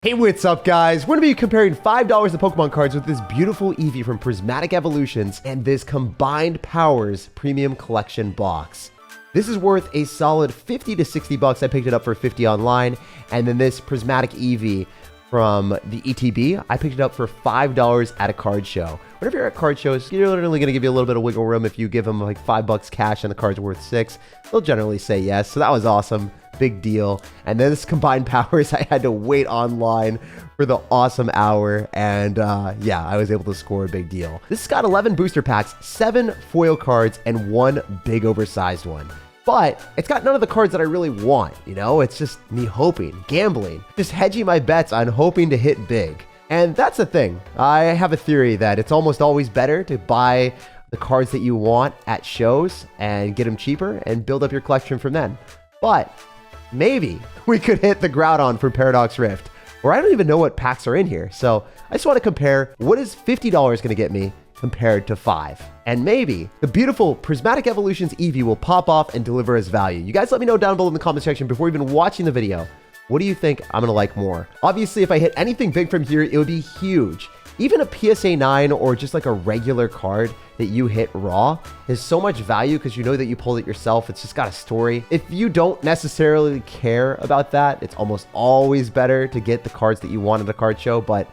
Hey, what's up, guys? We're going to be comparing $5 of Pokemon cards with this beautiful Eevee from Prismatic Evolutions and this Combined Powers Premium Collection box. This is worth a solid 50 to 60 bucks. I picked it up for 50 online. And then this Prismatic Eevee from the ETB, I picked it up for $5 at a card show. Whenever you're at card shows, you're literally going to give you a little bit of wiggle room. If you give them like $5 cash and the card's worth $6, they'll generally say yes. So that was awesome. Big deal. And then this Combined Powers, I had to wait online for the awesome hour. And yeah, I was able to score a big deal. This has got 11 booster packs, 7 foil cards, and 1 big oversized one. But it's got none of the cards that I really want, you know? It's just me hoping, gambling, just hedging my bets on hoping to hit big. And that's the thing. I have a theory that it's almost always better to buy the cards that you want at shows and get them cheaper and build up your collection from then. But maybe we could hit the Groudon for Paradox Rift, or I don't even know what packs are in here. So I just want to compare what is $50 going to get me compared to 5. And maybe the beautiful Prismatic Evolutions Eevee will pop off and deliver as value. You guys let me know down below in the comment section before even watching the video. What do you think I'm going to like more? Obviously, if I hit anything big from here, it would be huge. Even a PSA 9 or just like a regular card that you hit raw is so much value because you know that you pulled it yourself. It's just got a story. If you don't necessarily care about that, it's almost always better to get the cards that you want at a card show. But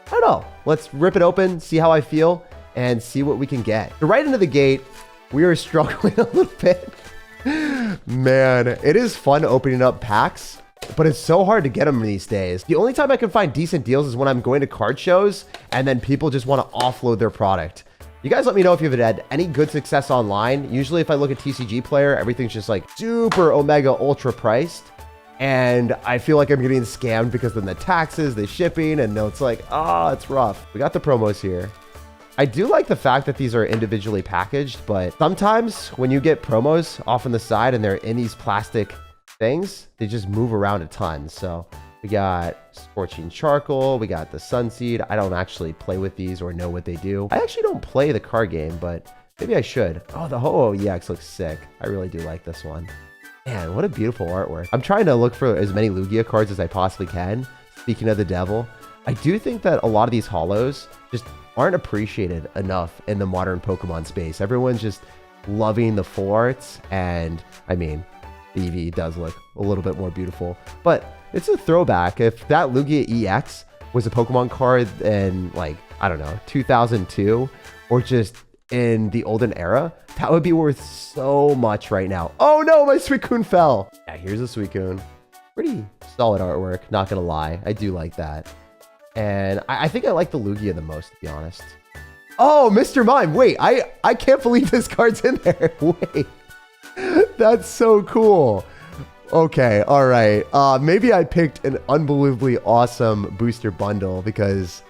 I don't know. Let's rip it open, see how I feel, and see what we can get. So right into the gate, we are struggling a little bit. Man, it is fun opening up packs, but it's so hard to get them these days. The only time I can find decent deals is when I'm going to card shows and then people just want to offload their product. You guys let me know if you've had any good success online. Usually if I look at TCG Player, everything's just like super Omega ultra priced. And I feel like I'm getting scammed because then the taxes, the shipping, and no, it's like, it's rough. We got the promos here. I do like the fact that these are individually packaged, but sometimes when you get promos off on the side and they're in these plastic things, they just move around a ton. So we got Scorching Charcoal, we got the Sunseed. I don't actually play with these or know what they do. I actually don't play the card game, but maybe I should. Oh, the Ho-Oh EX looks sick. I really do like this one. Man, what a beautiful artwork. I'm trying to look for as many Lugia cards as I possibly can. Speaking of the devil, I do think that a lot of these holos just aren't appreciated enough in the modern Pokemon space. Everyone's just loving the full arts, and I mean, the Eevee does look a little bit more beautiful, but it's a throwback. If that Lugia EX was a Pokemon card in, like, I don't know, 2002, or just in the olden era, that would be worth so much right now. Oh no, my Suicune fell. Yeah, here's a Suicune. Pretty solid artwork, not gonna lie. I do like that. And I think I like the Lugia the most, to be honest. Oh, Mr. Mime. Wait, I can't believe this card's in there. Wait. That's so cool. Okay, all right. Maybe I picked an unbelievably awesome booster bundle because,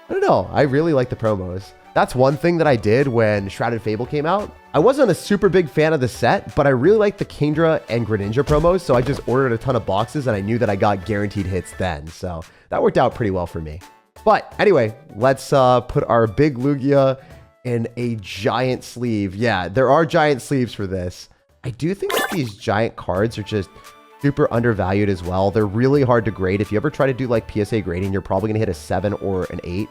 I don't know, I really like the promos. That's one thing that I did when Shrouded Fable came out. I wasn't a super big fan of the set, but I really liked the Kingdra and Greninja promos, so I just ordered a ton of boxes and I knew that I got guaranteed hits then. So that worked out pretty well for me. But anyway, let's put our big Lugia in a giant sleeve. Yeah, there are giant sleeves for this. I do think that these giant cards are just super undervalued as well. They're really hard to grade. If you ever try to do like PSA grading, you're probably gonna hit a 7 or an 8,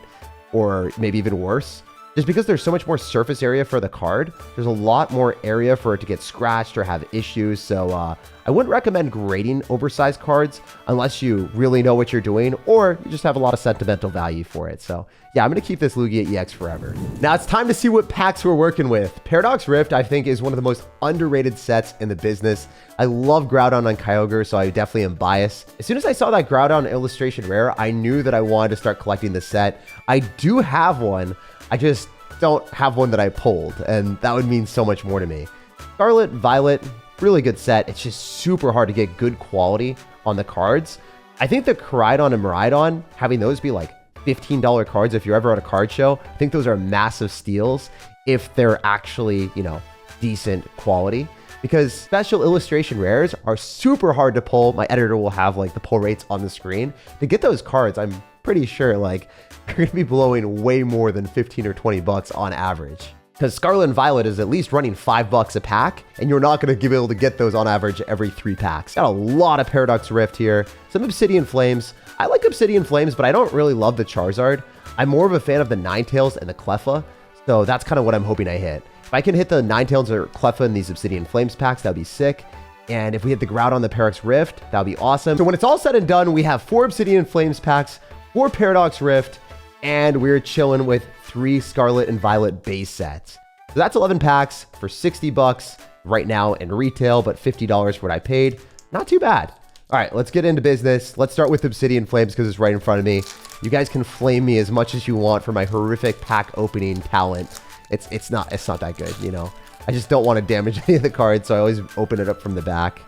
or maybe even worse. Just because there's so much more surface area for the card, there's a lot more area for it to get scratched or have issues. So I wouldn't recommend grading oversized cards unless you really know what you're doing or you just have a lot of sentimental value for it. So yeah, I'm going to keep this Lugia EX forever. Now it's time to see what packs we're working with. Paradox Rift, I think, is one of the most underrated sets in the business. I love Groudon on Kyogre, so I definitely am biased. As soon as I saw that Groudon illustration rare, I knew that I wanted to start collecting the set. I do have one. I just don't have one that I pulled, and that would mean so much more to me. Scarlet, Violet, really good set. It's just super hard to get good quality on the cards. I think the Koraidon and Miraidon, having those be like $15 cards if you're ever at a card show, I think those are massive steals if they're actually, you know, decent quality. Because special illustration rares are super hard to pull. My editor will have like the pull rates on the screen. To get those cards, I'm pretty sure like you're gonna be blowing way more than 15 or 20 bucks on average. Because Scarlet and Violet is at least running $5 a pack, and you're not going to be able to get those on average every 3 packs. Got a lot of Paradox Rift here, some Obsidian Flames, I like Obsidian Flames, but I don't really love the Charizard. I'm more of a fan of the Ninetales and the Cleffa, so that's kind of what I'm hoping I hit. If I can hit the Ninetales or Cleffa in these Obsidian Flames packs, that would be sick. And if we hit the Groudon the Paradox Rift, that would be awesome. So when it's all said and done, we have 4 Obsidian Flames packs, 4 Paradox Rift, and we're chilling with 3 Scarlet and Violet base sets. So that's 11 packs for 60 bucks right now in retail, but $50 for what I paid. Not too bad. All right, let's get into business. Let's start with Obsidian Flames because it's right in front of me. You guys can flame me as much as you want for my horrific pack opening talent. It's not that good, you know. I just don't want to damage any of the cards, so I always open it up from the back.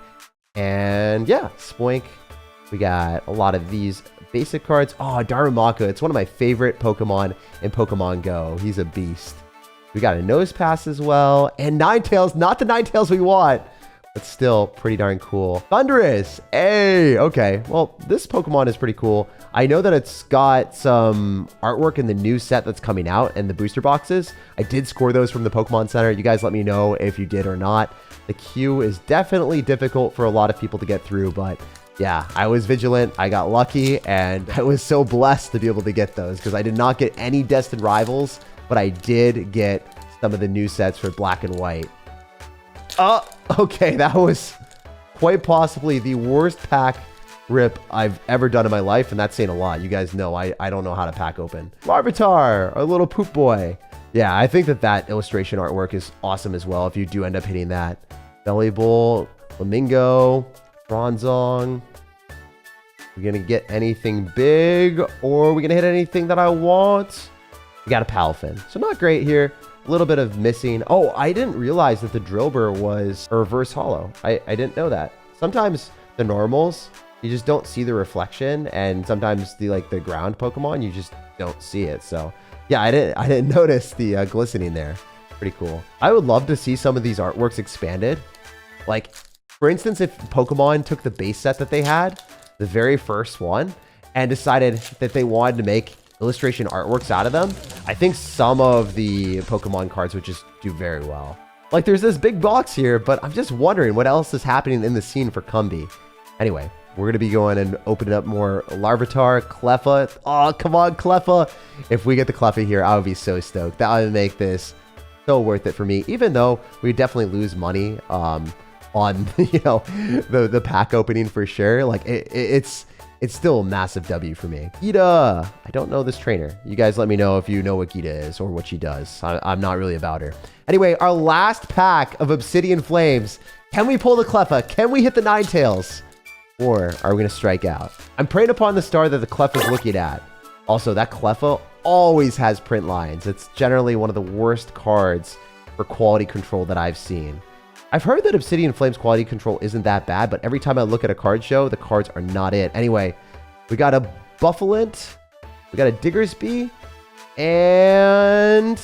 And yeah, Spoink. We got a lot of these basic cards. Oh, Darumaka. It's one of my favorite Pokemon in Pokemon Go. He's a beast. We got a Nose Pass as well. And Ninetales. Not the Ninetales we want, but still pretty darn cool. Thundurus. Hey, okay. Well, this Pokemon is pretty cool. I know that it's got some artwork in the new set that's coming out and the booster boxes. I did score those from the Pokemon Center. You guys let me know if you did or not. The queue is definitely difficult for a lot of people to get through, but yeah, I was vigilant. I got lucky, and I was so blessed to be able to get those because I did not get any Destined Rivals, but I did get some of the new sets for Black and White. Oh, okay, that was quite possibly the worst pack rip I've ever done in my life, and that's saying a lot. You guys know I don't know how to pack open. Larvitar, our little poop boy. Yeah, I think that illustration artwork is awesome as well if you do end up hitting that. Bellybolt, Flamingo, Bronzong. We're going to get anything big, or are we going to hit anything that I want? We got a Palafin. So not great here. A little bit of missing. Oh, I didn't realize that the Drillbur was a reverse holo. I didn't know that. Sometimes the normals, you just don't see the reflection, and sometimes the ground Pokemon, you just don't see it. So yeah, I didn't notice the glistening there. Pretty cool. I would love to see some of these artworks expanded. Like, for instance, if Pokemon took the base set that they had, the very first one, and decided that they wanted to make illustration artworks out of them, I think some of the Pokemon cards would just do very well. Like, there's this big box here, but I'm just wondering what else is happening in the scene for Cumby. Anyway, we're going to be going and opening up more Larvitar, Cleffa. Oh, come on, Cleffa. If we get the Cleffa here, I would be so stoked. That would make this so worth it for me, even though we definitely lose money on the pack opening for sure. Like, it's still a massive W for me. Gita. I don't know this trainer. You guys let me know if you know what Gita is or what she does. I'm not really about her. Anyway, our last pack of Obsidian Flames. Can we pull the Cleffa? Can we hit the Ninetales? Or are we going to strike out? I'm praying upon the star that the Cleffa is looking at. Also, that Cleffa always has print lines. It's generally one of the worst cards for quality control that I've seen. I've heard that Obsidian Flames quality control isn't that bad, but every time I look at a card show, the cards are not it. Anyway, we got a Buffalint, we got a Diggersby, and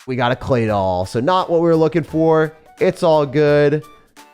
we got a Claydol. So not what we were looking for. It's all good.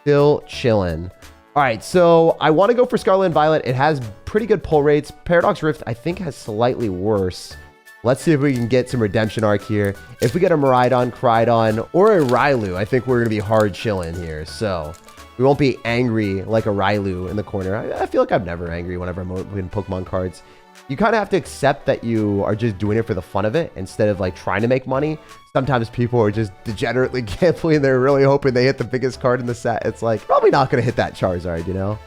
Still chilling. All right, so I want to go for Scarlet and Violet. It has pretty good pull rates. Paradox Rift, I think, has slightly worse. Let's see if we can get some redemption arc here. If we get a Miraidon, Crydon, or a Railu, I think we're going to be hard chilling here. So we won't be angry like a Railu in the corner. I feel like I'm never angry whenever I'm opening Pokemon cards. You kind of have to accept that you are just doing it for the fun of it instead of like trying to make money. Sometimes people are just degenerately gambling. They're really hoping they hit the biggest card in the set. It's like, probably not going to hit that Charizard, you know?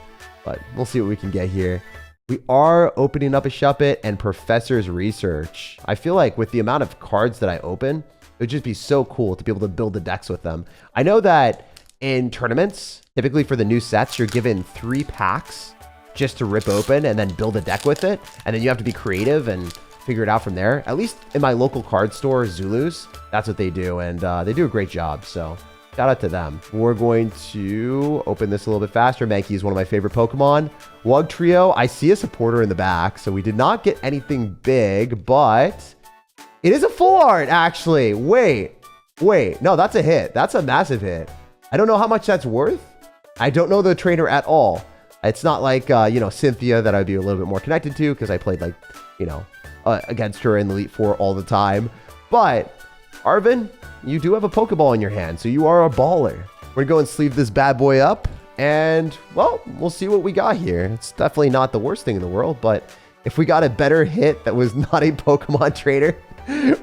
But we'll see what we can get here. We are opening up a Shuppet and Professor's Research. I feel like with the amount of cards that I open, it would just be so cool to be able to build the decks with them. I know that in tournaments, typically for the new sets, you're given 3 packs just to rip open and then build a deck with it. And then you have to be creative and figure it out from there. At least in my local card store, Zulus, that's what they do. And they do a great job. So shout out to them. We're going to open this a little bit faster. Mankey is one of my favorite Pokemon. Wugtrio, I see a supporter in the back. So we did not get anything big, but it is a full art, actually. Wait. No, that's a hit. That's a massive hit. I don't know how much that's worth. I don't know the trainer at all. It's not like, Cynthia that I'd be a little bit more connected to because I played against her in the Elite Four all the time. But Arvin, you do have a Pokeball in your hand, so you are a baller. We're going to go and sleeve this bad boy up And, well, we'll see what we got here. It's definitely not the worst thing in the world, but if we got a better hit that was not a Pokemon trainer,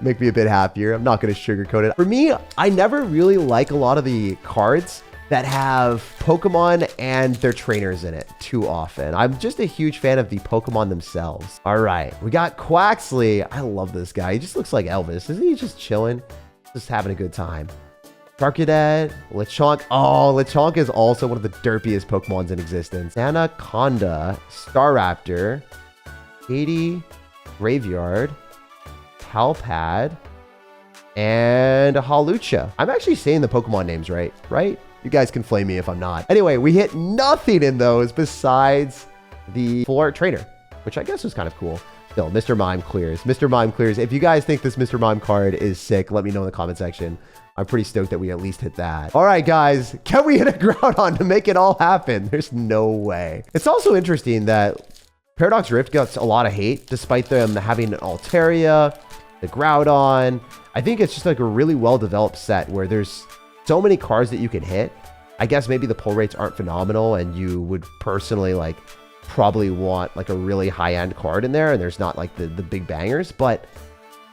make me a bit happier. I'm not going to sugarcoat it. For me, I never really like a lot of the cards that have Pokemon and their trainers in it too often. I'm just a huge fan of the Pokemon themselves. All right, we got Quaxley. I love this guy. He just looks like Elvis. Isn't he just chilling? Just having a good time. Charcadet, Lechonk. Oh, Lechonk is also one of the derpiest Pokemons in existence. Anaconda, Staraptor, Katie, Graveyard, Palpad, and Hawlucha. I'm actually saying the Pokemon names right? You guys can flame me if I'm not. Anyway, we hit nothing in those besides the full art trainer, which I guess was kind of cool. Still, Mr. Mime clears. Mr. Mime clears. If you guys think this Mr. Mime card is sick, let me know in the comment section. I'm pretty stoked that we at least hit that. All right, guys, can we hit a Groudon to make it all happen? There's no way. It's also interesting that Paradox Rift gets a lot of hate, despite them having an Altaria, the Groudon. I think it's just like a really well-developed set where there's so many cards that you can hit. I guess maybe the pull rates aren't phenomenal, and you would personally like probably want like a really high-end card in there, and there's not like the big bangers, but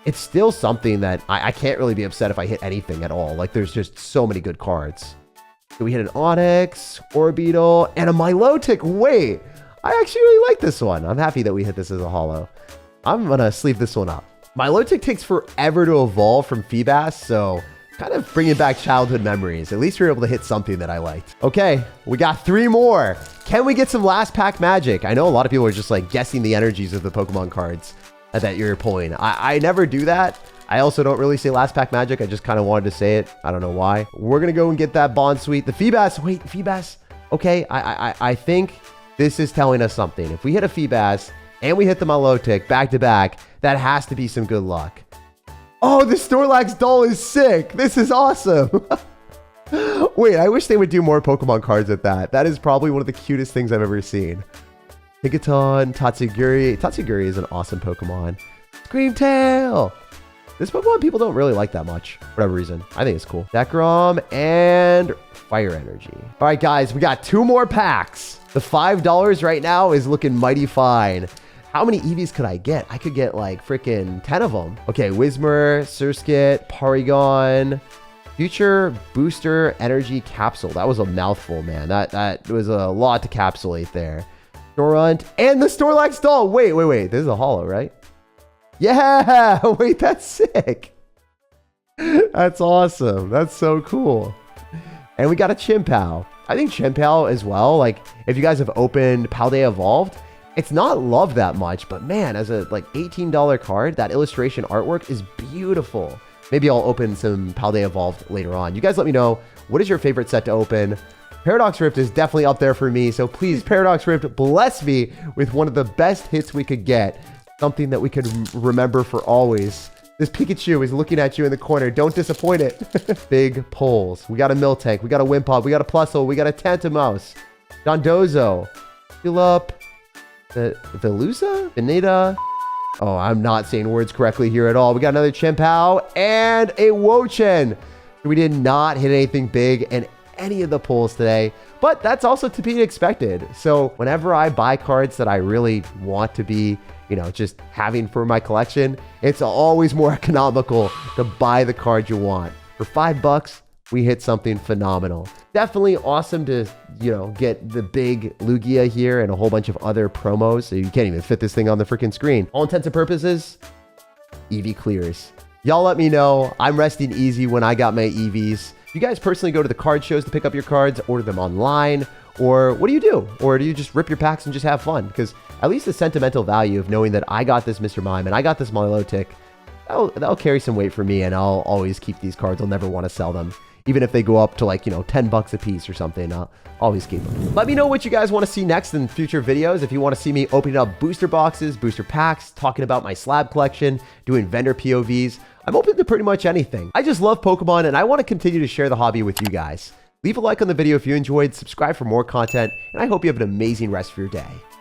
it's still something that I can't really be upset if I hit anything at all. Like, there's just so many good cards. So we hit an Onix, Orbeetle, and a Milotic. Wait, I actually really like this one. I'm happy that we hit this as a holo. I'm going to sleeve this one up. Milotic takes forever to evolve from Feebas, so kind of bringing back childhood memories. At least we were able to hit something that I liked. Okay, we got 3 more. Can we get some last pack magic? I know a lot of people are just like guessing the energies of the Pokemon cards that you're pulling. I never do that. I also don't really say last pack magic. I just kind of wanted to say it. I don't know why. We're going to go and get that Bond Suite. The Feebas. Wait, Feebas. Okay, I think this is telling us something. If we hit a Feebas and we hit the Milotic back to back, that has to be some good luck. Oh, the Snorlax doll is sick. This is awesome. Wait, I wish they would do more Pokemon cards at that. That is probably one of the cutest things I've ever seen. Higgiton, Tatsugiri. Tatsugiri is an awesome Pokemon. Screamtail. This Pokemon people don't really like that much, for whatever reason. I think it's cool. Zekrom and Fire Energy. All right, guys, we got 2 more packs. The $5 right now is looking mighty fine. How many EVs could I get? I could get like freaking 10 of them. Okay, Whismur, Surskit, Porygon, Future Booster Energy Capsule. That was a mouthful, man. That was a lot to capsulate there. Snorunt and the Snorlax doll. Wait. This is a holo, right? Yeah. Wait, that's sick. That's awesome. That's so cool. And we got a Chimpao. I think Chimpao as well. Like, if you guys have opened Paldea Evolved, it's not loved that much, but man, as a like $18 card, that illustration artwork is beautiful. Maybe I'll open some Paldea Evolved later on. You guys let me know, what is your favorite set to open? Paradox Rift is definitely up there for me, so please, Paradox Rift, bless me with one of the best hits we could get. Something that we could remember for always. This Pikachu is looking at you in the corner. Don't disappoint it. Big pulls. We got a Miltank. We got a Wimpod. We got a Plusle. We got a Tantamouse. Dondozo. Fill up. The Veluza? Veneta? Oh, I'm not saying words correctly here at all. We got another Chimpao and a Wochen. We did not hit anything big in any of the pulls today, but that's also to be expected. So whenever I buy cards that I really want to be, you know, just having for my collection, it's always more economical to buy the card you want. For $5, we hit something phenomenal. Definitely awesome to, you know, get the big Lugia here and a whole bunch of other promos. So you can't even fit this thing on the freaking screen. All intents and purposes, EV clears. Y'all let me know. I'm resting easy when I got my EVs. You guys personally go to the card shows to pick up your cards, order them online, or what do you do? Or do you just rip your packs and just have fun? Because at least the sentimental value of knowing that I got this Mr. Mime and I got this Milotic, that'll carry some weight for me, and I'll always keep these cards. I'll never want to sell them. Even if they go up to like, you know, 10 bucks a piece or something, I'll always keep them. Let me know what you guys want to see next in future videos. If you want to see me opening up booster boxes, booster packs, talking about my slab collection, doing vendor POVs, I'm open to pretty much anything. I just love Pokemon, and I want to continue to share the hobby with you guys. Leave a like on the video if you enjoyed, subscribe for more content, and I hope you have an amazing rest of your day.